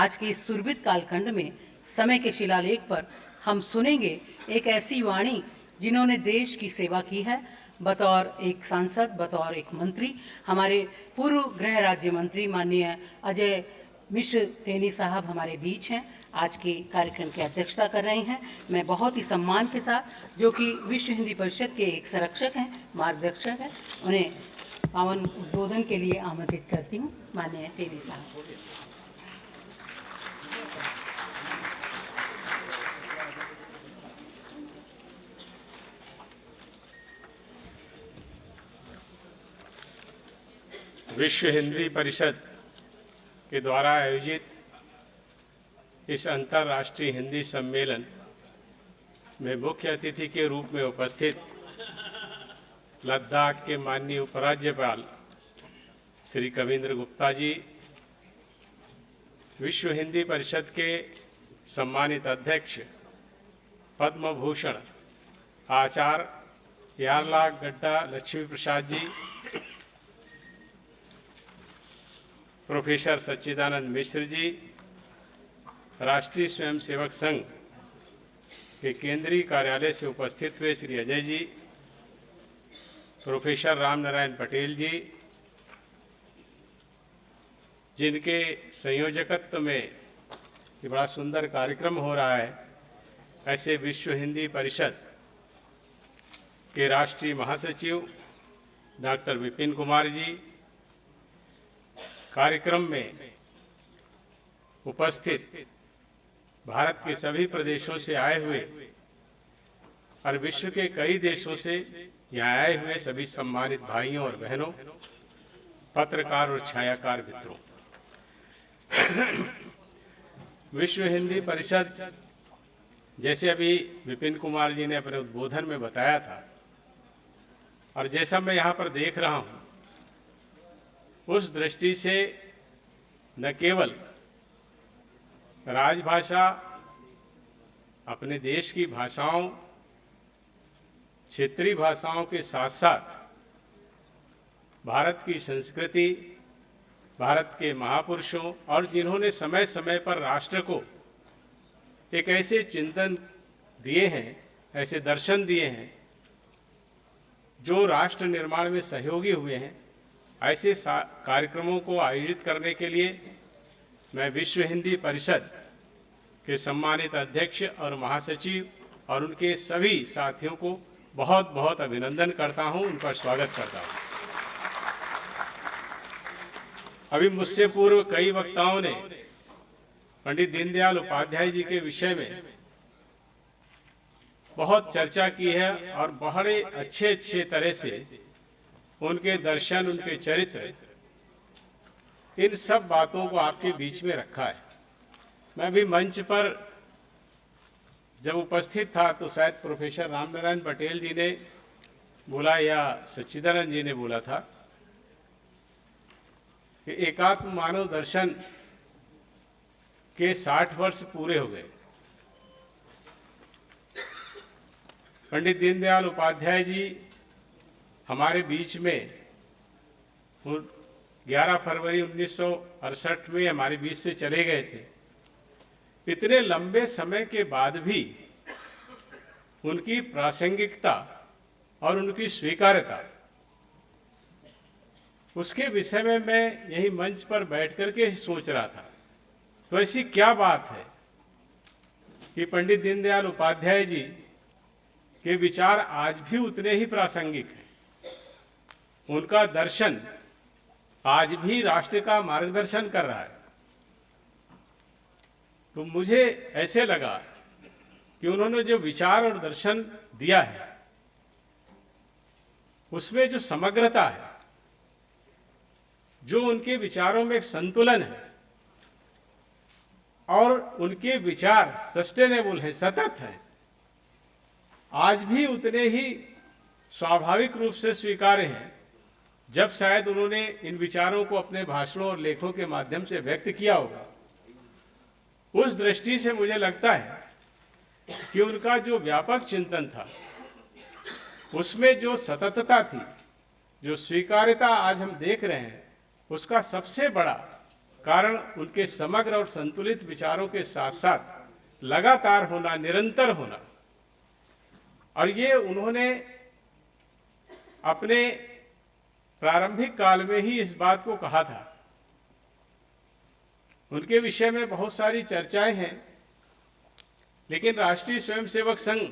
आज के इस सुरभित कालखंड में समय के शिलालेख पर हम सुनेंगे एक ऐसी वाणी जिन्होंने देश की सेवा की है। बतौर एक सांसद, बतौर एक मंत्री, हमारे पूर्व गृह राज्य मंत्री माननीय अजय मिश्र तेली साहब हमारे बीच हैं, आज के कार्यक्रम की अध्यक्षता कर रहे हैं। मैं बहुत ही सम्मान के साथ, जो कि विश्व हिंदी परिषद के एक संरक्षक हैं, मार्गदर्शक हैं, उन्हें पावन उद्बोधन के लिए आमंत्रित करती हूँ। माननीय तेली साहब। विश्व हिंदी परिषद के द्वारा आयोजित इस अंतर्राष्ट्रीय हिंदी सम्मेलन में मुख्य अतिथि के रूप में उपस्थित लद्दाख के माननीय उपराज्यपाल श्री कविंद्र गुप्ता जी, विश्व हिंदी परिषद के सम्मानित अध्यक्ष पद्म भूषण आचार्य यार्लगड्डा लक्ष्मी प्रसाद जी, प्रोफेसर सच्चिदानंद मिश्र जी, राष्ट्रीय स्वयंसेवक संघ के केंद्रीय कार्यालय से उपस्थित हुए श्री अजय जी, प्रोफेसर राम नारायण पटेल जी, जिनके संयोजकत्व में ये बड़ा सुंदर कार्यक्रम हो रहा है, ऐसे विश्व हिंदी परिषद के राष्ट्रीय महासचिव डॉक्टर विपिन कुमार जी, कार्यक्रम में उपस्थित भारत के सभी प्रदेशों से आए हुए और विश्व के कई देशों से यहाँ आए हुए सभी सम्मानित भाइयों और बहनों, पत्रकार और छायाकार मित्रों, विश्व हिंदी परिषद, जैसे अभी विपिन कुमार जी ने अपने उद्बोधन में बताया था और जैसा मैं यहाँ पर देख रहा हूँ, उस दृष्टि से न केवल राजभाषा, अपने देश की भाषाओं, क्षेत्रीय भाषाओं के साथ साथ भारत की संस्कृति, भारत के महापुरुषों और जिन्होंने समय समय पर राष्ट्र को एक ऐसे चिंतन दिए हैं, ऐसे दर्शन दिए हैं जो राष्ट्र निर्माण में सहयोगी हुए हैं, ऐसे कार्यक्रमों को आयोजित करने के लिए मैं विश्व हिंदी परिषद के सम्मानित अध्यक्ष और महासचिव और उनके सभी साथियों को बहुत बहुत अभिनंदन करता हूं, उनका स्वागत करता हूं। अभी मुझसे पूर्व कई वक्ताओं ने पंडित दीनदयाल उपाध्याय जी के विषय में बहुत चर्चा की है और बड़े अच्छे तरह से उनके दर्शन, उनके चरित्र, इन सब बातों को आपके बीच में रखा है। मैं भी मंच पर जब उपस्थित था तो शायद प्रोफेसर राम नारायण पटेल जी ने बोला या सच्चिदानंद जी ने बोला था कि एकात्म मानव दर्शन के 60 वर्ष पूरे हो गए। पंडित दीनदयाल उपाध्याय जी हमारे बीच में 11 फरवरी 1968 में हमारे बीच से चले गए थे। इतने लंबे समय के बाद भी उनकी प्रासंगिकता और उनकी स्वीकार्यता, उसके विषय में मैं यही मंच पर बैठ करके सोच रहा था, तो ऐसी क्या बात है कि पंडित दीनदयाल उपाध्याय जी के विचार आज भी उतने ही प्रासंगिक हैं, उनका दर्शन आज भी राष्ट्र का मार्गदर्शन कर रहा है। तो मुझे ऐसे लगा कि उन्होंने जो विचार और दर्शन दिया है, उसमें जो समग्रता है, जो उनके विचारों में एक संतुलन है और उनके विचार सस्टेनेबल है, सतत है, आज भी उतने ही स्वाभाविक रूप से स्वीकार्य हैं जब शायद उन्होंने इन विचारों को अपने भाषणों और लेखों के माध्यम से व्यक्त किया होगा। उस दृष्टि से मुझे लगता है कि उनका जो व्यापक चिंतन था, उसमें जो सततता थी, जो स्वीकार्यता आज हम देख रहे हैं, उसका सबसे बड़ा कारण उनके समग्र और संतुलित विचारों के साथ साथ लगातार होना, निरंतर होना। और ये उन्होंने अपने प्रारंभिक काल में ही इस बात को कहा था। उनके विषय में बहुत सारी चर्चाएं हैं, लेकिन राष्ट्रीय स्वयंसेवक संघ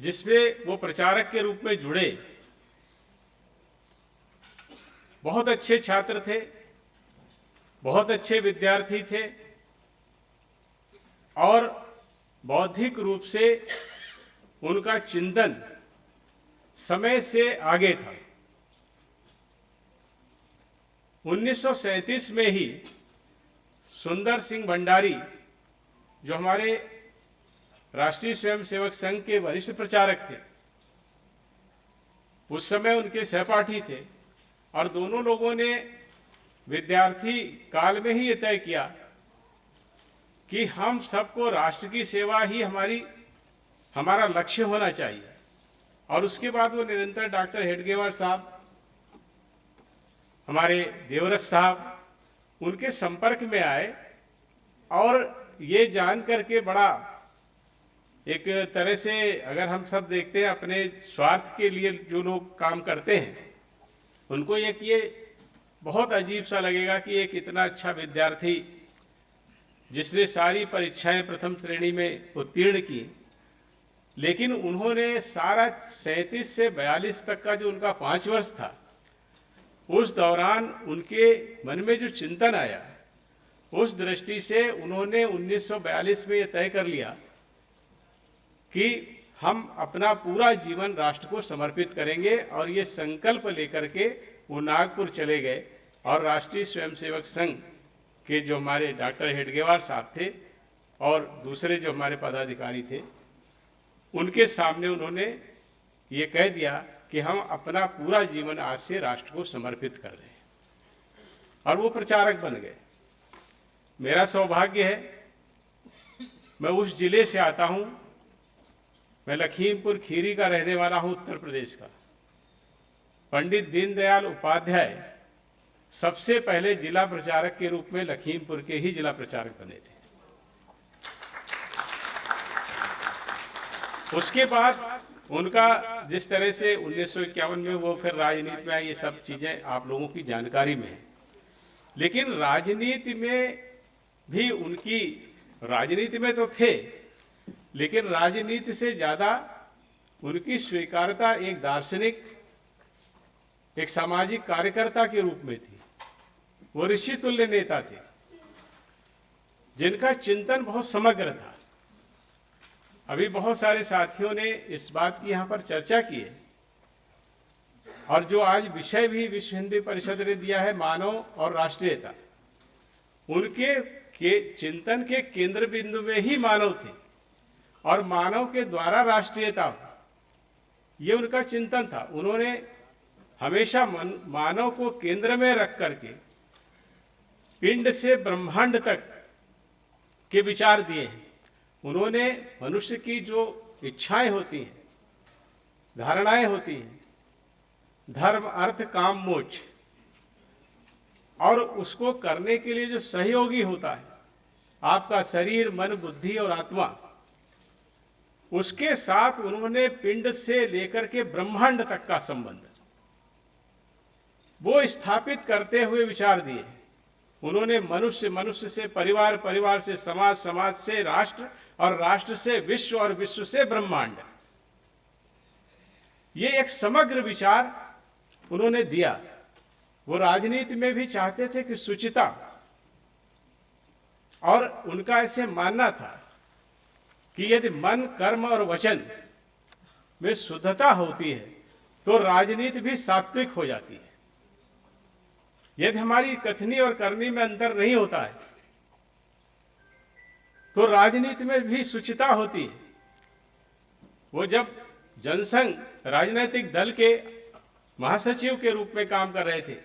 जिसमें वो प्रचारक के रूप में जुड़े, बहुत अच्छे छात्र थे, बहुत अच्छे विद्यार्थी थे और बौद्धिक रूप से उनका चिंतन समय से आगे था। 1937 में ही सुंदर सिंह भंडारी, जो हमारे राष्ट्रीय स्वयंसेवक संघ के वरिष्ठ प्रचारक थे, उस समय उनके सहपाठी थे और दोनों लोगों ने विद्यार्थी काल में ही ये तय किया कि हम सबको राष्ट्र की सेवा ही हमारा लक्ष्य होना चाहिए। और उसके बाद वो निरंतर डॉक्टर हेडगेवार साहब, हमारे देवरस साहब, उनके संपर्क में आए और ये जान करके बड़ा एक तरह से, अगर हम सब देखते हैं अपने स्वार्थ के लिए जो लोग काम करते हैं, उनको ये बहुत अजीब सा लगेगा कि एक इतना अच्छा विद्यार्थी जिसने सारी परीक्षाएं प्रथम श्रेणी में उत्तीर्ण की, लेकिन उन्होंने सारा 37 से 42 तक का जो उनका 5 वर्ष था, उस दौरान उनके मन में जो चिंतन आया, उस दृष्टि से उन्होंने 1942 में ये तय कर लिया कि हम अपना पूरा जीवन राष्ट्र को समर्पित करेंगे। और ये संकल्प लेकर के वो नागपुर चले गए और राष्ट्रीय स्वयंसेवक संघ के जो हमारे डॉक्टर हेडगेवार साहब थे और दूसरे जो हमारे पदाधिकारी थे, उनके सामने उन्होंने ये कह दिया कि हम अपना पूरा जीवन आज से राष्ट्र को समर्पित कर रहे हैं, और वो प्रचारक बन गए। मेरा सौभाग्य है, मैं उस जिले से आता हूं, मैं लखीमपुर खीरी का रहने वाला हूं, उत्तर प्रदेश का। पंडित दीनदयाल उपाध्याय सबसे पहले जिला प्रचारक के रूप में लखीमपुर के ही जिला प्रचारक बने थे। उसके बाद उनका जिस तरह से 1951 में वो फिर राजनीति में आए, ये सब चीजें आप लोगों की जानकारी में है। लेकिन राजनीति में भी उनकी, राजनीति में तो थे, लेकिन राजनीति से ज्यादा उनकी स्वीकार्यता एक दार्शनिक, एक सामाजिक कार्यकर्ता के रूप में थी। वो ऋषि तुल्य नेता थे जिनका चिंतन बहुत समग्र था। अभी बहुत सारे साथियों ने इस बात की यहाँ पर चर्चा की है, और जो आज विषय भी विश्व हिंदी परिषद ने दिया है, मानव और राष्ट्रीयता, उनके चिंतन के केंद्र बिंदु में ही मानव थे और मानव के द्वारा राष्ट्रीयता हो, ये उनका चिंतन था। उन्होंने हमेशा मानव को केंद्र में रख करके पिंड से ब्रह्मांड तक के विचार दिए हैं। उन्होंने मनुष्य की जो इच्छाएं होती हैं, धारणाएं होती हैं, धर्म, अर्थ, काम, मोक्ष, और उसको करने के लिए जो सहयोगी होता है, आपका शरीर, मन, बुद्धि और आत्मा, उसके साथ उन्होंने पिंड से लेकर के ब्रह्मांड तक का संबंध वो स्थापित करते हुए विचार दिए। उन्होंने मनुष्य से परिवार, परिवार से समाज, समाज से राष्ट्र, और राष्ट्र से विश्व, और विश्व से ब्रह्मांड, ये एक समग्र विचार उन्होंने दिया। वो राजनीति में भी चाहते थे कि शुचिता, और उनका ऐसे मानना था कि यदि मन, कर्म और वचन में शुद्धता होती है तो राजनीति भी सात्विक हो जाती है। यदि हमारी कथनी और करनी में अंतर नहीं होता है तो राजनीति में भी शुचिता होती है। वो जब जनसंघ राजनीतिक दल के महासचिव के रूप में काम कर रहे थे,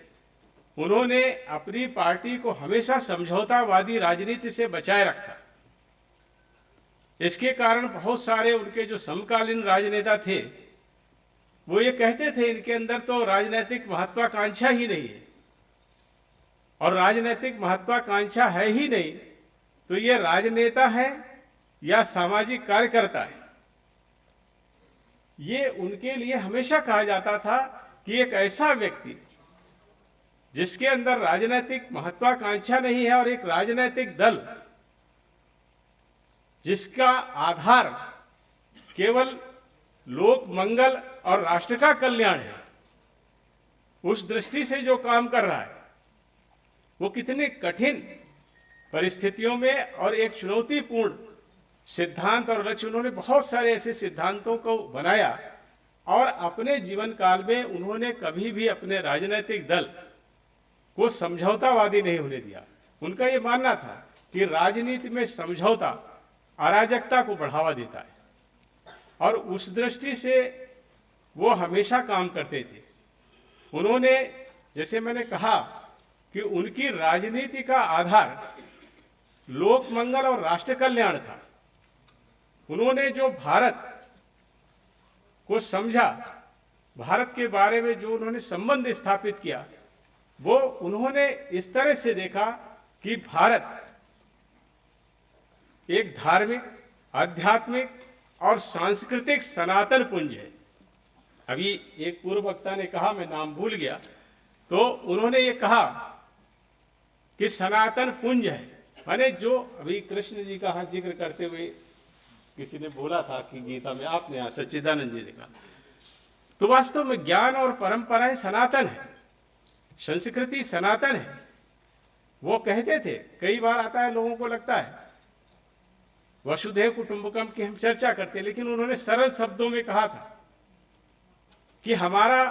उन्होंने अपनी पार्टी को हमेशा समझौतावादी राजनीति से बचाए रखा। इसके कारण बहुत सारे उनके जो समकालीन राजनेता थे, वो ये कहते थे इनके अंदर तो राजनीतिक महत्वाकांक्षा ही नहीं है। और राजनीतिक महत्वाकांक्षा है ही नहीं, तो ये राजनेता है या सामाजिक कार्यकर्ता है। ये उनके लिए हमेशा कहा जाता था कि एक ऐसा व्यक्ति जिसके अंदर राजनीतिक महत्वाकांक्षा नहीं है और एक राजनीतिक दल जिसका आधार केवल लोक मंगल और राष्ट्र का कल्याण है, उस दृष्टि से जो काम कर रहा है वो कितने कठिन परिस्थितियों में और एक चुनौतीपूर्ण सिद्धांत और लक्ष्य, उन्होंने बहुत सारे ऐसे सिद्धांतों को बनाया और अपने जीवन काल में उन्होंने कभी भी अपने राजनीतिक दल को समझौतावादी नहीं होने दिया। उनका ये मानना था कि राजनीति में समझौता अराजकता को बढ़ावा देता है, और उस दृष्टि से वो हमेशा काम करते थे। उन्होंने, जैसे मैंने कहा कि उनकी राजनीति का आधार लोक मंगल और राष्ट्र कल्याण था। उन्होंने जो भारत को समझा, भारत के बारे में जो उन्होंने संबंध स्थापित किया, वो उन्होंने इस तरह से देखा कि भारत एक धार्मिक, आध्यात्मिक और सांस्कृतिक सनातन पुंज है। अभी एक पूर्व वक्ता ने कहा, मैं नाम भूल गया, तो उन्होंने ये कहा कि सनातन पुंज है, माने जो अभी कृष्ण जी का हाँ जिक्र करते हुए किसी ने बोला था कि गीता में, आपने यहाँ सच्चिदानंद जी ने कहा, तो वास्तव में ज्ञान और परंपराएं सनातन है, संस्कृति सनातन है। वो कहते थे, कई बार आता है लोगों को लगता है वसुधैव कुटुंबकम की हम चर्चा करते, लेकिन उन्होंने सरल शब्दों में कहा था कि हमारा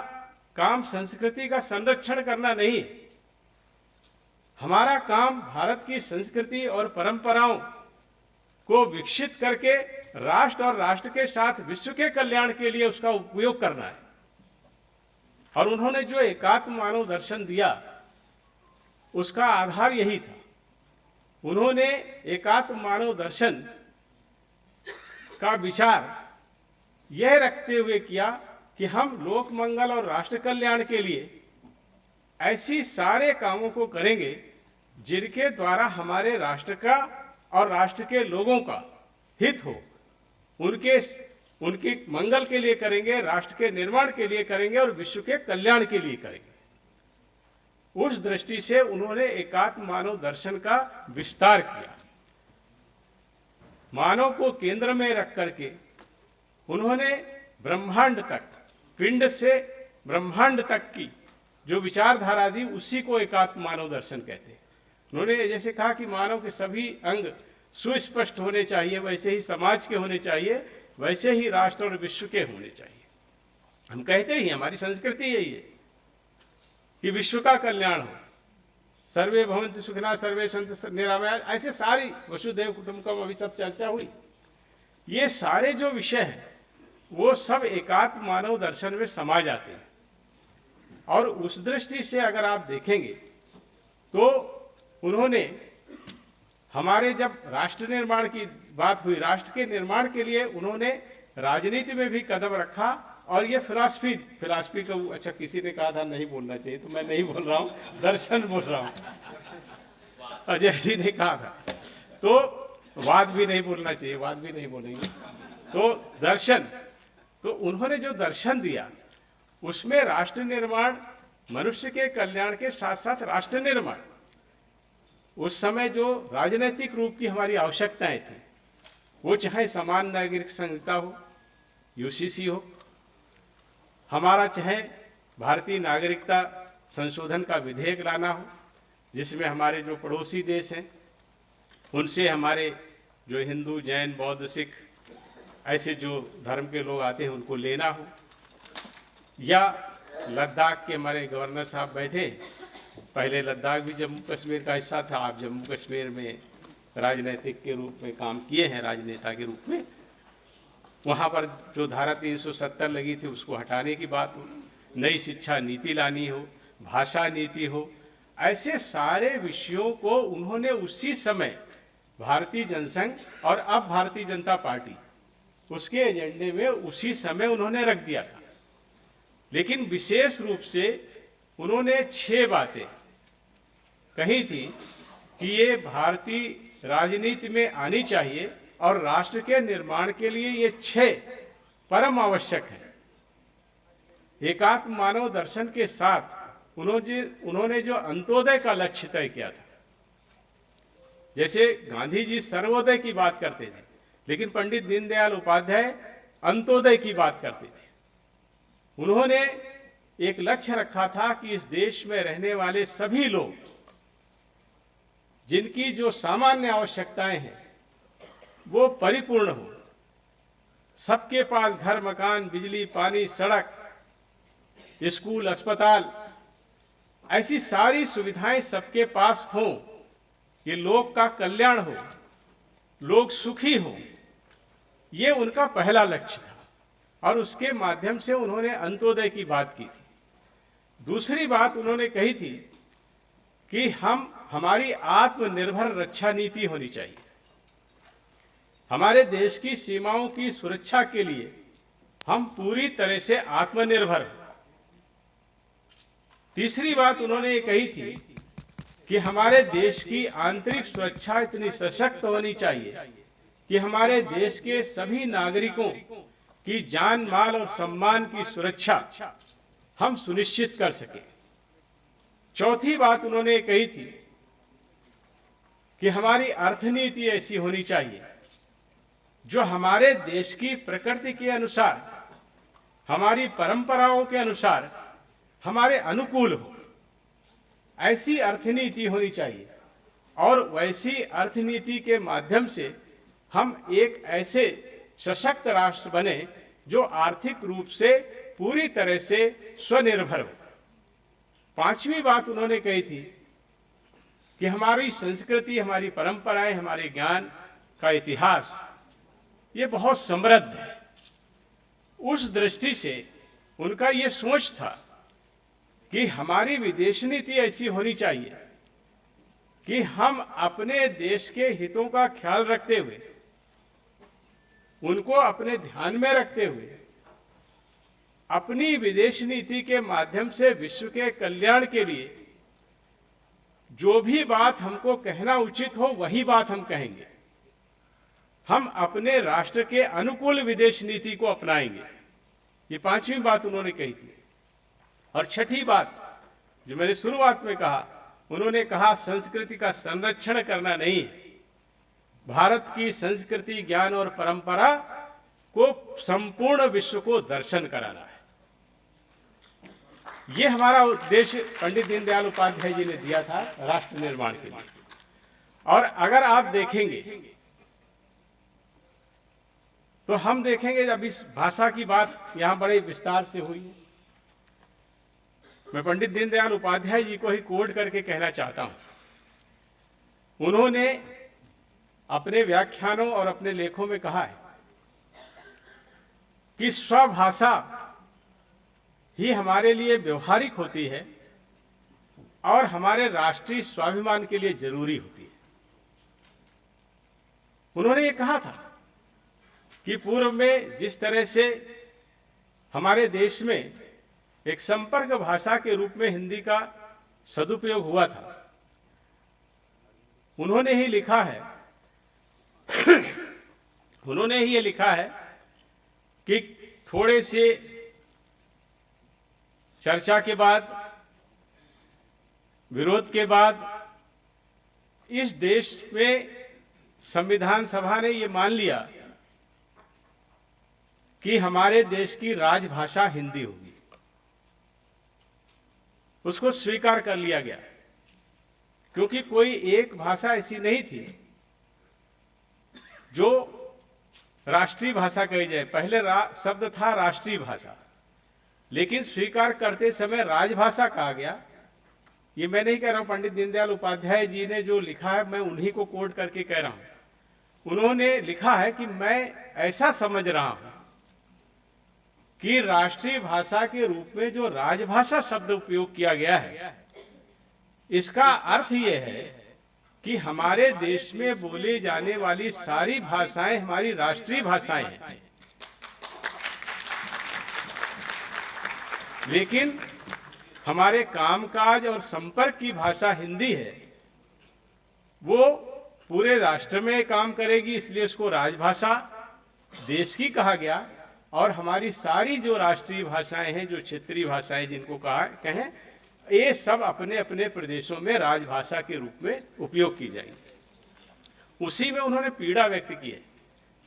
काम संस्कृति का संरक्षण करना नहीं है, हमारा काम भारत की संस्कृति और परंपराओं को विकसित करके राष्ट्र और राष्ट्र के साथ विश्व के कल्याण के लिए उसका उपयोग करना है। और उन्होंने जो एकात्म मानव दर्शन दिया, उसका आधार यही था। उन्होंने एकात्म मानव दर्शन का विचार यह रखते हुए किया कि हम लोक मंगल और राष्ट्र कल्याण के लिए ऐसी सारे कामों को करेंगे जिनके द्वारा हमारे राष्ट्र का और राष्ट्र के लोगों का हित हो, उनके मंगल के लिए करेंगे, राष्ट्र के निर्माण के लिए करेंगे और विश्व के कल्याण के लिए करेंगे। उस दृष्टि से उन्होंने एकात्म मानव दर्शन का विस्तार किया। मानव को केंद्र में रख करके उन्होंने ब्रह्मांड तक, पिंड से ब्रह्मांड तक की जो विचारधारा दी, उसी को एकात्म मानव दर्शन कहते हैं। उन्होंने जैसे कहा कि मानव के सभी अंग सुस्पष्ट होने चाहिए, वैसे ही समाज के होने चाहिए, वैसे ही राष्ट्र और विश्व के होने चाहिए। हम कहते ही, हमारी संस्कृति यही है कि विश्व का कल्याण हो, सर्वे भवन्तु सुखिनः सर्वे सन्तु निरामयाः, ऐसे सारी वसुधैव कुटुंबकम अभी सब चर्चा हुई। ये सारे जो विषय हैं वो सब एकात्म मानव दर्शन में समा जाते हैं। और उस दृष्टि से अगर आप देखेंगे तो उन्होंने हमारे, जब राष्ट्र निर्माण की बात हुई, राष्ट्र के निर्माण के लिए उन्होंने राजनीति में भी कदम रखा। और ये फिलॉसफी को, अच्छा किसी ने कहा था नहीं बोलना चाहिए, तो मैं नहीं बोल रहा हूँ, दर्शन बोल रहा हूँ। अजय जी ने कहा था, तो वाद भी नहीं बोलना चाहिए, वाद भी नहीं बोलेंगे। तो दर्शन, तो उन्होंने जो दर्शन दिया उसमें राष्ट्र निर्माण, मनुष्य के कल्याण के साथ साथ राष्ट्र निर्माण, उस समय जो राजनीतिक रूप की हमारी आवश्यकताएं थी, वो चाहे समान नागरिक संहिता हो, यूसीसी हो, हमारा चाहे भारतीय नागरिकता संशोधन का विधेयक लाना हो, जिसमें हमारे जो पड़ोसी देश हैं उनसे हमारे जो हिंदू, जैन, बौद्ध, सिख ऐसे जो धर्म के लोग आते हैं उनको लेना हो, या लद्दाख के हमारे गवर्नर साहब बैठे, पहले लद्दाख भी जम्मू कश्मीर का हिस्सा था, आप जम्मू कश्मीर में राजनीतिक के रूप में काम किए हैं, राजनेता के रूप में। वहाँ पर जो धारा 370 लगी थी उसको हटाने की बात हो, नई शिक्षा नीति लानी हो, भाषा नीति हो, ऐसे सारे विषयों को उन्होंने उसी समय भारतीय जनसंघ और अब भारतीय जनता पार्टी, उसके एजेंडे में उसी समय उन्होंने रख दिया था। लेकिन विशेष रूप से उन्होंने 6 बातें कही थी कि ये भारतीय राजनीति में आनी चाहिए और राष्ट्र के निर्माण के लिए ये 6 परम आवश्यक है। एकात्म मानव दर्शन के साथ उन्होंने जो अंत्योदय का लक्ष्य तय किया था, जैसे गांधी जी सर्वोदय की बात करते थे, लेकिन पंडित दीनदयाल उपाध्याय अंत्योदय की बात करते थे। उन्होंने एक लक्ष्य रखा था कि इस देश में रहने वाले सभी लोग, जिनकी जो सामान्य आवश्यकताएं हैं वो परिपूर्ण हो, सबके पास घर, मकान, बिजली, पानी, सड़क, स्कूल, अस्पताल, ऐसी सारी सुविधाएं सबके पास हों, ये लोग का कल्याण हो, लोग सुखी हो, ये उनका पहला लक्ष्य था और उसके माध्यम से उन्होंने अंत्योदय की बात की थी। दूसरी बात उन्होंने कही थी कि हमारी आत्मनिर्भर रक्षा नीति होनी चाहिए। हमारे देश की सीमाओं की सुरक्षा के लिए हम पूरी तरह से आत्मनिर्भर हैं। तीसरी बात उन्होंने ये कही थी कि हमारे देश की आंतरिक सुरक्षा इतनी सशक्त होनी चाहिए कि हमारे देश के सभी नागरिकों की जान, माल और सम्मान की सुरक्षा हम सुनिश्चित कर सकें। चौथी बात उन्होंने कही थी कि हमारी अर्थनीति ऐसी होनी चाहिए जो हमारे देश की प्रकृति के अनुसार, हमारी परंपराओं के अनुसार हमारे अनुकूल हो। ऐसी अर्थनीति होनी चाहिए और वैसी अर्थनीति के माध्यम से हम एक ऐसे सशक्त राष्ट्र बने जो आर्थिक रूप से पूरी तरह से स्वनिर्भर हो। पांचवी बात उन्होंने कही थी कि हमारी संस्कृति, हमारी परंपराएं, हमारे ज्ञान का इतिहास ये बहुत समृद्ध है। उस दृष्टि से उनका ये सोच था कि हमारी विदेश नीति ऐसी होनी चाहिए कि हम अपने देश के हितों का ख्याल रखते हुए, उनको अपने ध्यान में रखते हुए, अपनी विदेश नीति के माध्यम से विश्व के कल्याण के लिए जो भी बात हमको कहना उचित हो वही बात हम कहेंगे। हम अपने राष्ट्र के अनुकूल विदेश नीति को अपनाएंगे। ये पांचवी बात उन्होंने कही थी। और छठी बात जो मैंने शुरुआत में कहा, उन्होंने कहा संस्कृति का संरक्षण करना नहीं है, भारत की संस्कृति, ज्ञान और परंपरा को संपूर्ण विश्व को दर्शन कराना है। ये हमारा उद्देश्य पंडित दीनदयाल उपाध्याय जी ने दिया था राष्ट्र निर्माण के लिए। और अगर आप देखेंगे तो हम देखेंगे, जब इस भाषा की बात यहां बड़े विस्तार से हुई है, मैं पंडित दीनदयाल उपाध्याय जी को ही कोट करके कहना चाहता हूं। उन्होंने अपने व्याख्यानों और अपने लेखों में कहा है कि स्वभाषा ही हमारे लिए व्यवहारिक होती है और हमारे राष्ट्रीय स्वाभिमान के लिए जरूरी होती है। उन्होंने ये कहा था कि पूर्व में जिस तरह से हमारे देश में एक संपर्क भाषा के रूप में हिंदी का सदुपयोग हुआ था, उन्होंने ही लिखा है उन्होंने ही ये लिखा है कि थोड़े से चर्चा के बाद, विरोध के बाद इस देश में संविधान सभा ने ये मान लिया कि हमारे देश की राजभाषा हिंदी होगी। उसको स्वीकार कर लिया गया, क्योंकि कोई एक भाषा ऐसी नहीं थी जो राष्ट्रीय भाषा कही जाए। पहले शब्द था राष्ट्रीय भाषा, लेकिन स्वीकार करते समय राजभाषा कहा गया। ये मैं नहीं कह रहा हूं, पंडित दीनदयाल उपाध्याय जी ने जो लिखा है मैं उन्हीं को कोट करके कह रहा हूं। उन्होंने लिखा है कि मैं ऐसा समझ रहा हूं कि राष्ट्रीय भाषा के रूप में जो राजभाषा शब्द उपयोग किया गया है, इसका अर्थ यह है कि हमारे देश में बोली जाने वाली सारी भाषाएं हमारी राष्ट्रीय भाषाएं हैं, लेकिन हमारे कामकाज और संपर्क की भाषा हिंदी है, वो पूरे राष्ट्र में काम करेगी, इसलिए उसको राजभाषा देश की कहा गया। और हमारी सारी जो राष्ट्रीय भाषाएं हैं, जो क्षेत्रीय भाषाएं जिनको कहें, ये सब अपने अपने प्रदेशों में राजभाषा के रूप में उपयोग की जाएंगी। उसी में उन्होंने पीड़ा व्यक्त की है।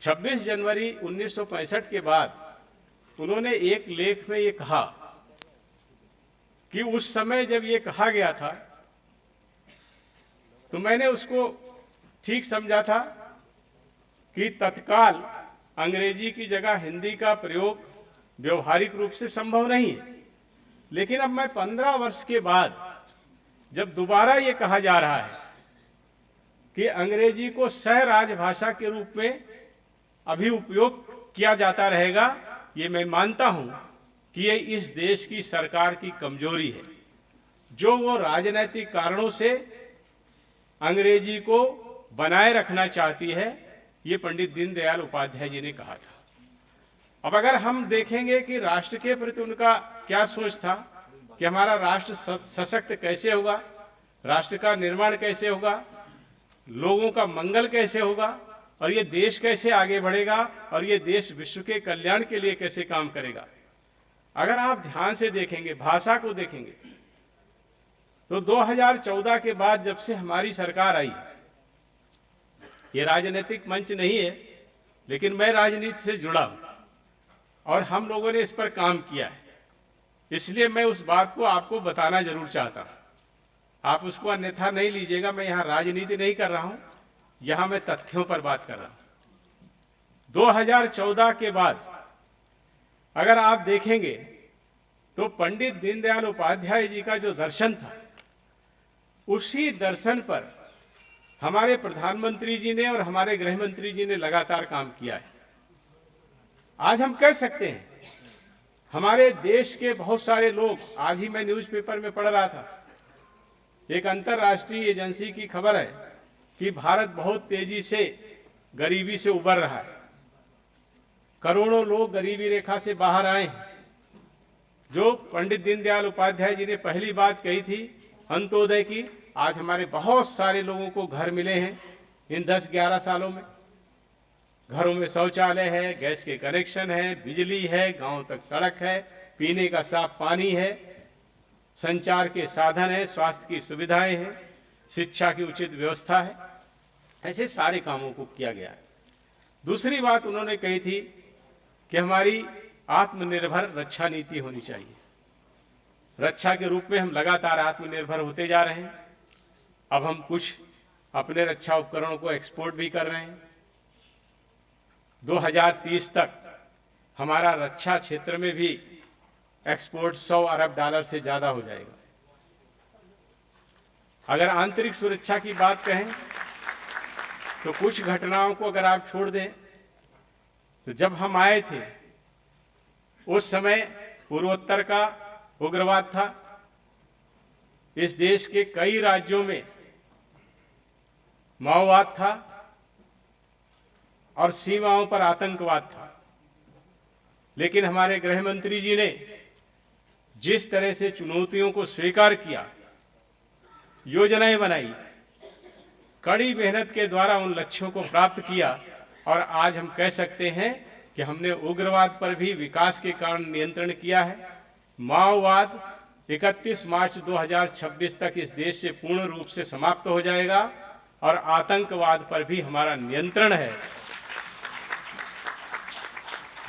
26 जनवरी 1965 के बाद उन्होंने एक लेख में ये कहा कि उस समय जब ये कहा गया था तो मैंने उसको ठीक समझा था कि तत्काल अंग्रेजी की जगह हिंदी का प्रयोग व्यवहारिक रूप से संभव नहीं है। लेकिन अब मैं 15 वर्ष के बाद जब दोबारा ये कहा जा रहा है कि अंग्रेजी को सह राजभाषा के रूप में अभी उपयोग किया जाता रहेगा, ये मैं मानता हूं कि ये इस देश की सरकार की कमजोरी है, जो वो राजनीतिक कारणों से अंग्रेजी को बनाए रखना चाहती है। ये पंडित दीनदयाल उपाध्याय जी ने कहा था। अब अगर हम देखेंगे कि राष्ट्र के प्रति उनका क्या सोच था कि हमारा राष्ट्र सशक्त कैसे होगा, राष्ट्र का निर्माण कैसे होगा, लोगों का मंगल कैसे होगा, और ये देश कैसे आगे बढ़ेगा, और ये देश विश्व के कल्याण के लिए कैसे काम करेगा। अगर आप ध्यान से देखेंगे, भाषा को देखेंगे, तो 2014 के बाद जब से हमारी सरकार आई, ये राजनीतिक मंच नहीं है, लेकिन मैं राजनीति से जुड़ा हूं और हम लोगों ने इस पर काम किया है, इसलिए मैं उस बात को आपको बताना जरूर चाहता हूं। आप उसको अन्यथा नहीं लीजिएगा। मैं यहां राजनीति नहीं कर रहा हूं, यहां मैं तथ्यों पर बात कर रहा हूं। 2014 के बाद अगर आप देखेंगे तो पंडित दीनदयाल उपाध्याय जी का जो दर्शन था, उसी दर्शन पर हमारे प्रधानमंत्री जी ने और हमारे गृह मंत्री जी ने लगातार काम किया है। आज हम कह सकते हैं हमारे देश के बहुत सारे लोग, आज ही मैं न्यूज़पेपर में पढ़ रहा था, एक अंतर्राष्ट्रीय एजेंसी की खबर है कि भारत बहुत तेजी से गरीबी से उबर रहा है। करोड़ों लोग गरीबी रेखा से बाहर आए हैं। जो पंडित दीनदयाल उपाध्याय जी ने पहली बात कही थी अंत्योदय की, आज हमारे बहुत सारे लोगों को घर मिले हैं इन 10-11 सालों में। घरों में शौचालय है, गैस के कनेक्शन है, बिजली है, गांव तक सड़क है, पीने का साफ पानी है, संचार के साधन है, स्वास्थ्य की सुविधाएं हैं, शिक्षा की उचित व्यवस्था है। ऐसे सारे कामों को किया गया है। दूसरी बात उन्होंने कही थी कि हमारी आत्मनिर्भर रक्षा नीति होनी चाहिए। रक्षा के रूप में हम लगातार आत्मनिर्भर होते जा रहे हैं। अब हम कुछ अपने रक्षा उपकरणों को एक्सपोर्ट भी कर रहे हैं। 2030 तक हमारा रक्षा क्षेत्र में भी एक्सपोर्ट 100 अरब डॉलर से ज्यादा हो जाएगा। अगर आंतरिक सुरक्षा की बात कहें तो कुछ घटनाओं को अगर आप छोड़ दें तो जब हम आए थे उस समय पूर्वोत्तर का उग्रवाद था। इस देश के कई राज्यों में माओवाद था और सीमाओं पर आतंकवाद था। लेकिन हमारे गृह मंत्री जी ने जिस तरह से चुनौतियों को स्वीकार किया, योजनाएं बनाई, कड़ी मेहनत के द्वारा उन लक्ष्यों को प्राप्त किया, और आज हम कह सकते हैं कि हमने उग्रवाद पर भी विकास के कारण नियंत्रण किया है। माओवाद 31 मार्च 2026 तक इस देश से पूर्ण रूप से समाप्त हो जाएगा और आतंकवाद पर भी हमारा नियंत्रण है।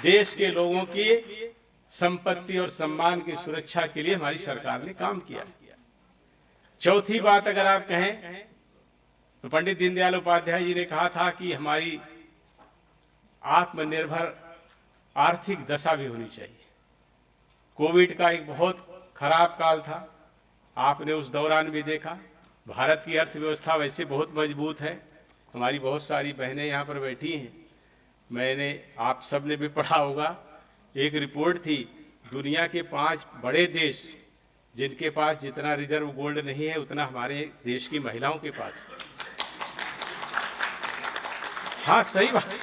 देश के लोगों की संपत्ति और सम्मान की सुरक्षा के लिए हमारी सरकार ने काम किया। चौथी बात अगर आप कहें तो पंडित दीनदयाल उपाध्याय जी ने कहा था कि हमारी आत्मनिर्भर आर्थिक दशा भी होनी चाहिए। कोविड का एक बहुत खराब काल था, आपने उस दौरान भी देखा। भारत की अर्थव्यवस्था वैसे बहुत मजबूत है। हमारी बहुत सारी बहनें यहाँ पर बैठी हैं। मैंने, आप सब ने भी पढ़ा होगा, एक रिपोर्ट थी, दुनिया के 5 बड़े देश जिनके पास जितना रिजर्व गोल्ड नहीं है उतना हमारे देश की महिलाओं के पास। हाँ, सही बात।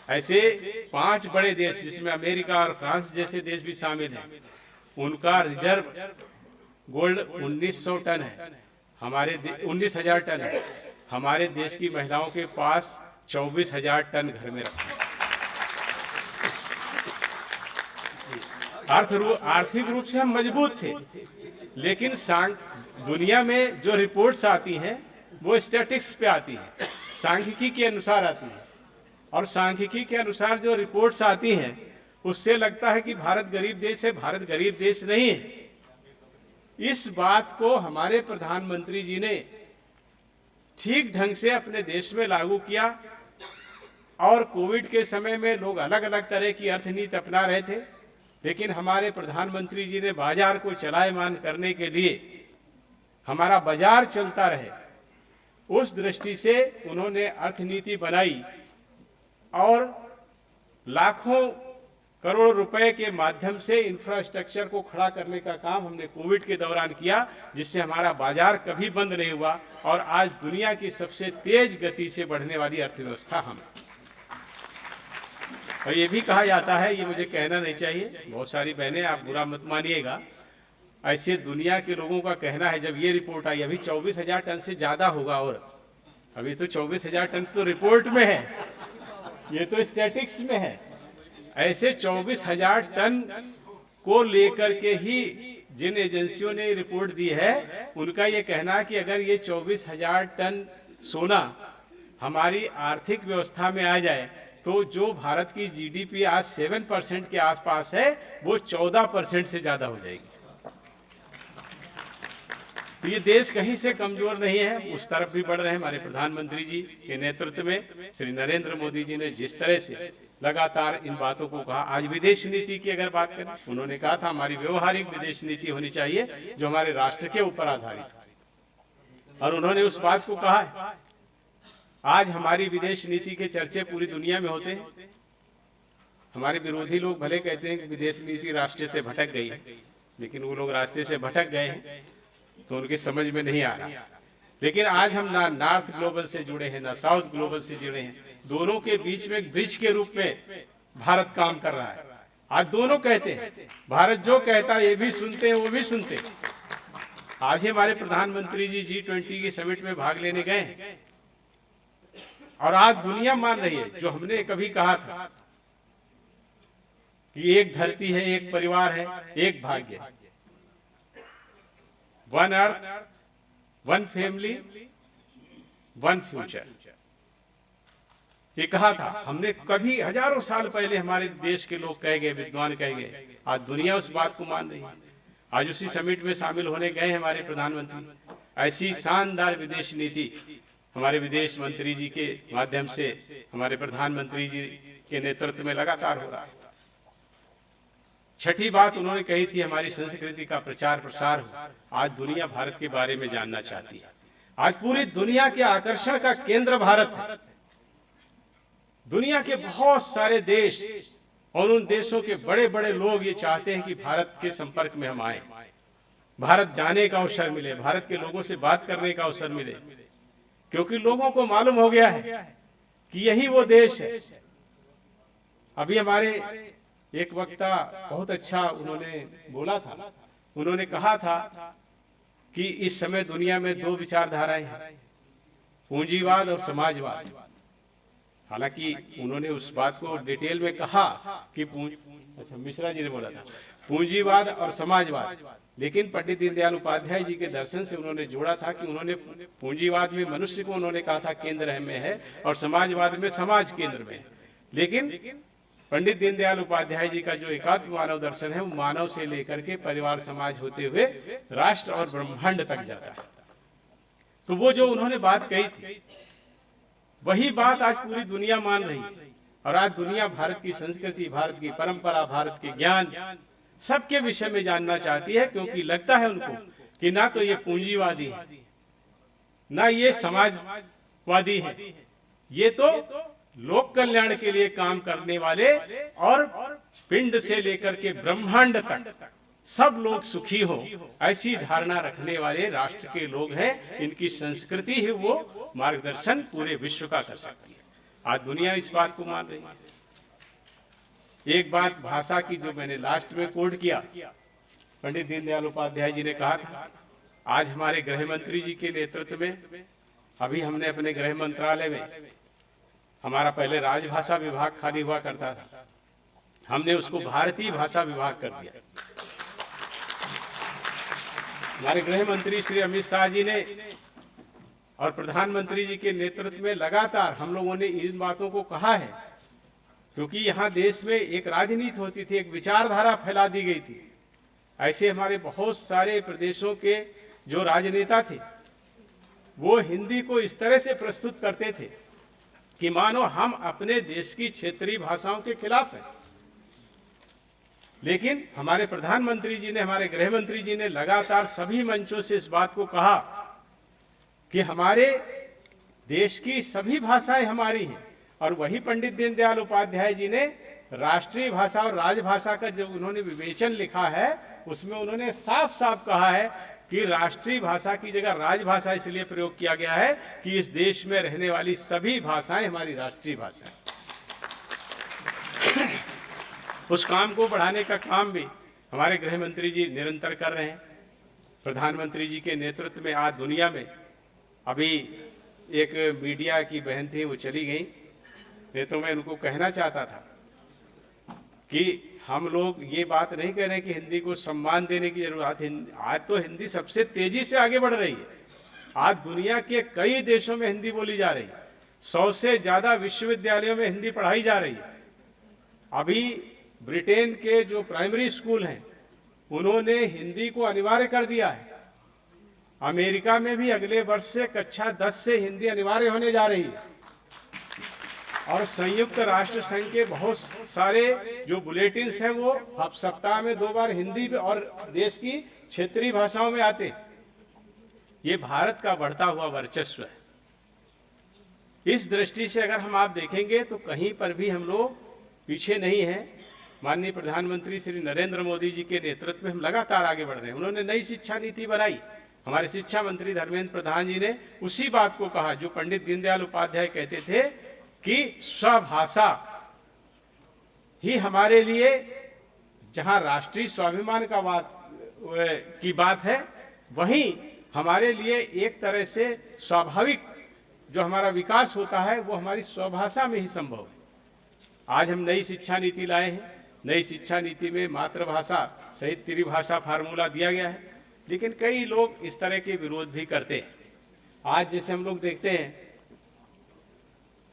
ऐसे 5 बड़े देश जिसमें अमेरिका और फ्रांस जैसे देश भी शामिल हैं, उनका रिजर्व गोल्ड 1900 टन है हमारे 19,000 टन है। हमारे देश की महिलाओं के पास 24,000 टन घर में रखा है। आर्थिक रूप से हम मजबूत थे, लेकिन दुनिया में जो रिपोर्ट्स आती हैं वो स्टैटिस्टिक्स पे आती हैं, सांख्यिकी के अनुसार आती हैं, और सांख्यिकी के अनुसार जो रिपोर्ट्स आती हैं उससे लगता है कि भारत गरीब देश है। भारत गरीब देश नहीं है। इस बात को हमारे प्रधानमंत्री जी ने ठीक ढंग से अपने देश में लागू किया, और कोविड के समय में लोग अलग अलग तरह की अर्थनीति अपना रहे थे, लेकिन हमारे प्रधानमंत्री जी ने बाजार को चलायमान करने के लिए हमारा बाजार चलता रहे, उस दृष्टि से उन्होंने अर्थनीति बनाई और लाखों करोड़ रुपए के माध्यम से इंफ्रास्ट्रक्चर को खड़ा करने का काम हमने कोविड के दौरान किया, जिससे हमारा बाजार कभी बंद नहीं हुआ और आज दुनिया की सबसे तेज गति से बढ़ने वाली अर्थव्यवस्था हम। और ये भी कहा जाता है, ये मुझे कहना नहीं चाहिए, बहुत सारी बहनें आप बुरा मत मानिएगा, ऐसे दुनिया के लोगों का कहना है, जब ये रिपोर्ट आई अभी 24,000 टन से ज्यादा होगा, और अभी तो 24,000 टन तो रिपोर्ट में है, ये तो स्टैटिस्टिक्स में है। ऐसे 24,000 टन को लेकर के ही जिन एजेंसियों ने रिपोर्ट दी है, उनका ये कहना है कि अगर ये 24,000 टन सोना हमारी आर्थिक व्यवस्था में आ जाए तो जो भारत की जीडीपी आज 7% के आसपास है वो 14% से ज्यादा हो जाएगी। तो ये देश कहीं से कमजोर नहीं है, उस तरफ भी बढ़ रहे हैं। हमारे प्रधानमंत्री जी के नेतृत्व में श्री नरेंद्र मोदी जी ने जिस तरह से लगातार इन बातों को कहा, आज विदेश नीति की अगर बात करें, उन्होंने कहा था हमारी व्यवहारिक विदेश नीति होनी चाहिए जो हमारे राष्ट्र के ऊपर आधारित हो, और उन्होंने उस बात को कहा है। आज हमारी विदेश नीति के चर्चे पूरी दुनिया में होते हैं। हमारे विरोधी लोग भले कहते हैं कि विदेश नीति रास्ते से भटक गई है, लेकिन वो लोग रास्ते से भटक गए हैं तो उनकी समझ में नहीं आ रहा। लेकिन आज हम ना नॉर्थ ग्लोबल से जुड़े हैं ना साउथ ग्लोबल से जुड़े हैं, दोनों के बीच में एक ब्रिज के रूप में भारत काम कर रहा है। आज दोनों कहते हैं, भारत जो कहता है ये भी सुनते हैं, वो भी सुनते हैं। आज ही हमारे प्रधानमंत्री जी G20 की समिट में भाग लेने गए हैं, और आज दुनिया मान रही है जो हमने कभी कहा था कि एक धरती है, एक परिवार है, एक भाग्य, one earth, one family, one future. ये कहा था हमने, कभी हजारों साल पहले हमारे देश के लोग कह गए, विद्वान कह गए। आज दुनिया उस बात को मान रही है। आज उसी समिट में शामिल होने गए हमारे प्रधानमंत्री। ऐसी शानदार विदेश नीति हमारे विदेश मंत्री जी के माध्यम से, हमारे प्रधानमंत्री जी के नेतृत्व में लगातार हो रहा है। छठी बात उन्होंने कही थी, हमारी संस्कृति का प्रचार प्रसार हो। आज दुनिया भारत के बारे में जानना चाहती है। आज पूरी दुनिया के आकर्षण का केंद्र भारत है। दुनिया के बहुत सारे देश और उन देशों के बड़े बड़े लोग ये चाहते हैं कि भारत के संपर्क में हम आए, भारत जाने का अवसर मिले, भारत के लोगों से बात करने का अवसर मिले, क्योंकि लोगों को मालूम हो गया है कि यही वो देश है। अभी हमारे एक वक्ता बहुत अच्छा उन्होंने बोला था, उन्होंने कहा था कि इस समय दुनिया में दो विचारधाराएं हैं, पूंजीवाद और समाजवाद। हालांकि उन्होंने उस बात को डिटेल में कहा कि अच्छा मिश्रा जी ने बोला था पूंजीवाद और समाजवाद, लेकिन पंडित दीनदयाल उपाध्याय जी के दर्शन से उन्होंने जोड़ा था कि उन्होंने पूंजीवाद में मनुष्य को उन्होंने कहा था केंद्र में है और समाजवाद में समाज केंद्र में है। लेकिन पंडित दीनदयाल उपाध्याय जी का जो एकात्म मानव दर्शन है वो मानव से लेकर के परिवार समाज होते हुए राष्ट्र और ब्रह्मांड तक जाता है। तो वो जो उन्होंने बात कही थी वही बात आज पूरी दुनिया मान रही है, और आज दुनिया भारत की संस्कृति, भारत की परंपरा, भारत के ज्ञान सबके विषय में जानना चाहती है, क्योंकि लगता है उनको कि ना तो ये पूंजीवादी है ना ये समाजवादी है, ये तो लोक कल्याण के लिए काम करने वाले और पिंड से लेकर के ब्रह्मांड तक सब लोग सुखी हो ऐसी धारणा रखने वाले राष्ट्र के लोग हैं। इनकी संस्कृति ही वो मार्गदर्शन पूरे विश्व का कर सकती है। आज दुनिया इस बात को मान रही है। एक बात भाषा की जो मैंने लास्ट में कोट किया, पंडित दीनदयाल उपाध्याय जी ने कहा था आज हमारे गृह मंत्री जी के नेतृत्व में अभी हमने अपने गृह मंत्रालय में, हमारा पहले राजभाषा विभाग खाली हुआ करता था, हमने उसको भारतीय भाषा विभाग कर दिया। हमारे गृह मंत्री श्री अमित शाह जी ने और प्रधानमंत्री जी के नेतृत्व में लगातार हम लोगों ने इन बातों को कहा है, क्योंकि यहाँ देश में एक राजनीति होती थी, एक विचारधारा फैला दी गई थी। ऐसे हमारे बहुत सारे प्रदेशों के जो राजनेता थे वो हिंदी को इस तरह से प्रस्तुत करते थे कि मानो हम अपने देश की क्षेत्रीय भाषाओं के खिलाफ हैं। लेकिन हमारे प्रधानमंत्री जी ने, हमारे गृह मंत्री जी ने लगातार सभी मंचों से इस बात को कहा कि हमारे देश की सभी भाषाएं हमारी हैं। और वही पंडित दीनदयाल उपाध्याय जी ने राष्ट्रीय भाषा और राजभाषा का जब उन्होंने विवेचन लिखा है, उसमें उन्होंने साफ साफ कहा है कि राष्ट्रीय भाषा की जगह राजभाषा इसलिए प्रयोग किया गया है कि इस देश में रहने वाली सभी भाषाएं हमारी राष्ट्रीय भाषा है। उस काम को बढ़ाने का काम भी हमारे गृह मंत्री जी निरंतर कर रहे हैं। प्रधानमंत्री जी के नेतृत्व में आज दुनिया में, अभी एक मीडिया की बहन थी वो चली गई, नहीं तो मैं उनको कहना चाहता था कि हम लोग ये बात नहीं कह रहे कि हिंदी को सम्मान देने की जरूरत है। आज तो हिंदी सबसे तेजी से आगे बढ़ रही है। आज दुनिया के कई देशों में हिंदी बोली जा रही है। 100 से ज्यादा विश्वविद्यालयों में हिंदी पढ़ाई जा रही है। अभी ब्रिटेन के जो प्राइमरी स्कूल हैं उन्होंने हिंदी को अनिवार्य कर दिया है। अमेरिका में भी अगले वर्ष से कक्षा 10 से हिंदी अनिवार्य होने जा रही है। और संयुक्त राष्ट्र संघ के बहुत सारे जो बुलेटिन्स हैं वो सप्ताह में 2 बार हिंदी और देश की क्षेत्रीय भाषाओं में आते। ये भारत का बढ़ता हुआ वर्चस्व है। इस दृष्टि से अगर हम आप देखेंगे तो कहीं पर भी हम लोग पीछे नहीं हैं। माननीय प्रधानमंत्री श्री नरेंद्र मोदी जी के नेतृत्व में हम लगातार आगे बढ़ रहे हैं। उन्होंने नई शिक्षा नीति बनाई। हमारे शिक्षा मंत्री धर्मेंद्र प्रधान जी ने उसी बात को कहा जो पंडित दीनदयाल उपाध्याय कहते थे कि स्वभाषा ही हमारे लिए, जहां राष्ट्रीय स्वाभिमान की बात है, वहीं हमारे लिए एक तरह से स्वाभाविक जो हमारा विकास होता है वो हमारी स्वभाषा में ही संभव है। आज हम नई शिक्षा नीति लाए हैं। नई शिक्षा नीति में मातृभाषा सहित त्रिभाषा फार्मूला दिया गया है, लेकिन कई लोग इस तरह के विरोध भी करते हैं। आज जैसे हम लोग देखते हैं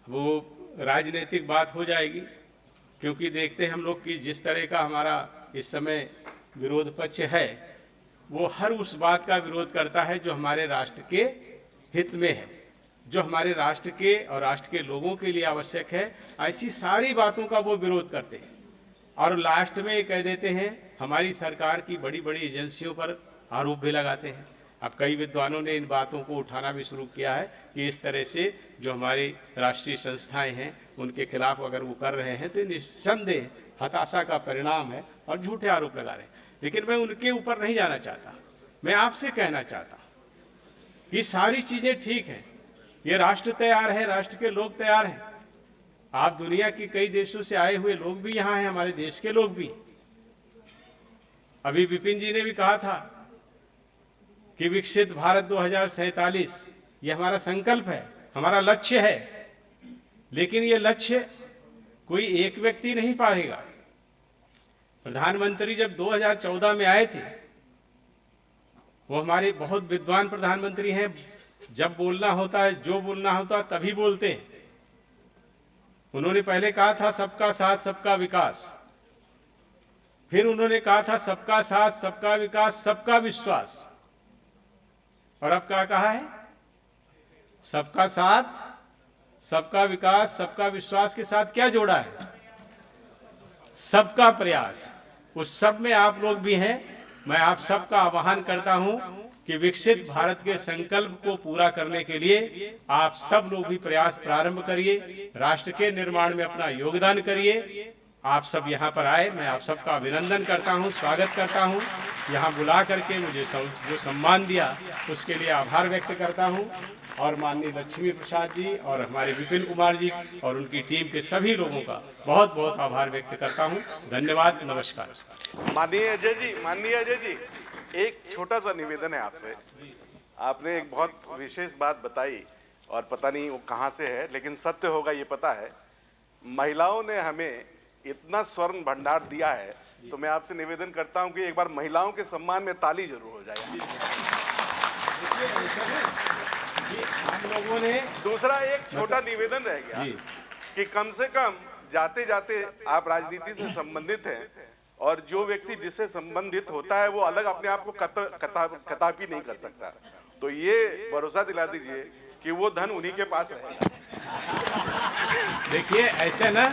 वो राजनीतिक बात हो जाएगी, क्योंकि देखते हैं हम लोग कि जिस तरह का हमारा इस समय विरोध पक्ष है वो हर उस बात का विरोध करता है जो हमारे राष्ट्र के हित में है, जो हमारे राष्ट्र के और राष्ट्र के लोगों के लिए आवश्यक है। ऐसी सारी बातों का वो विरोध करते हैं और लास्ट में ये कह देते हैं, हमारी सरकार की बड़ी बड़ी एजेंसियों पर आरोप भी लगाते हैं। अब कई विद्वानों ने इन बातों को उठाना भी शुरू किया है कि इस तरह से जो हमारी राष्ट्रीय संस्थाएं हैं उनके खिलाफ अगर वो कर रहे हैं तो निस्संदेह हताशा का परिणाम है और झूठे आरोप लगा रहे हैं। लेकिन मैं उनके ऊपर नहीं जाना चाहता। मैं आपसे कहना चाहता कि सारी चीज़ें ठीक हैं। ये राष्ट्र तैयार है, राष्ट्र के लोग तैयार हैं। आप दुनिया के कई देशों से आए हुए लोग भी यहाँ हैं, हमारे देश के लोग भी। अभी विपिन जी ने भी कहा था कि विकसित भारत 2047 ये हमारा संकल्प है, हमारा लक्ष्य है। लेकिन ये लक्ष्य कोई एक व्यक्ति नहीं पाएगा। प्रधानमंत्री जब 2014 में आए थे, वो हमारे बहुत विद्वान प्रधानमंत्री हैं। जब बोलना होता है, जो बोलना होता है तभी बोलते हैं। उन्होंने पहले कहा था सबका साथ सबका विकास, फिर उन्होंने कहा था सबका साथ सबका विकास सबका विश्वास, और अब क्या कहा है? सबका साथ सबका विकास सबका विश्वास के साथ क्या जोड़ा है? सबका प्रयास। उस सब में आप लोग भी हैं। मैं आप सबका आह्वान करता हूं कि विकसित भारत के संकल्प को पूरा करने के लिए आप सब लोग भी प्रयास प्रारंभ करिए, राष्ट्र के निर्माण में अपना योगदान करिए। आप सब यहाँ पर आए, मैं आप सबका अभिनंदन करता हूँ, स्वागत करता हूँ। यहाँ बुला करके मुझे जो सम्मान दिया उसके लिए आभार व्यक्त करता हूँ। और माननीय लक्ष्मी प्रसाद जी और हमारे विपिन कुमार जी और उनकी टीम के सभी लोगों का बहुत बहुत आभार व्यक्त करता हूँ। धन्यवाद, नमस्कार। माननीय अजय जी, एक छोटा सा निवेदन है आपसे। आपने एक बहुत विशेष बात बताई और पता नहीं वो कहाँ से है, लेकिन सत्य होगा ये पता है। महिलाओं ने हमें इतना स्वर्ण भंडार दिया है, तो मैं आपसे निवेदन करता हूं कि एक बार महिलाओं के सम्मान में ताली जरूर हो जाए। हम लोगों ने दूसरा एक छोटा निवेदन रह गया कि कम से कम जाते जाते आप राजनीति से संबंधित हैं, और जो व्यक्ति जिससे संबंधित होता है वो अलग अपने आप को कदापि नहीं कर सकता। तो ये भरोसा दिला दीजिए कि वो धन उन्हीं के पास रहेगा। देखिए ऐसे ना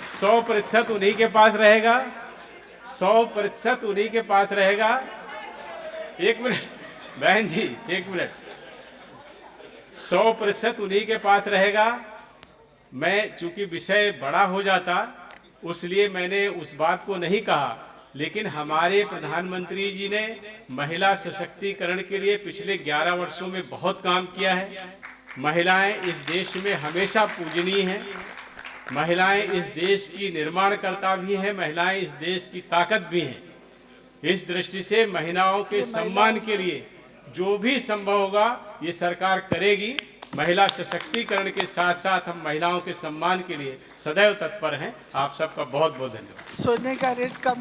100% उन्हीं के पास रहेगा, 100% उन्हीं के पास रहेगा। एक मिनट बहन जी, एक मिनट। 100% उन्हीं के पास रहेगा। मैं चूंकि विषय बड़ा हो जाता उसलिए मैंने उस बात को नहीं कहा, लेकिन हमारे प्रधानमंत्री जी ने महिला सशक्तिकरण के लिए पिछले 11 वर्षों में बहुत काम किया है। महिलाएं इस देश में हमेशा पूजनीय हैं। महिलाएं इस देश की निर्माणकर्ता भी हैं, महिलाएं इस देश की ताकत भी हैं। इस दृष्टि से महिलाओं के सम्मान के लिए जो भी संभव होगा ये सरकार करेगी। महिला सशक्तिकरण के साथ साथ हम महिलाओं के सम्मान के लिए सदैव तत्पर हैं। आप सबका बहुत बहुत धन्यवाद। सोने का रेट कम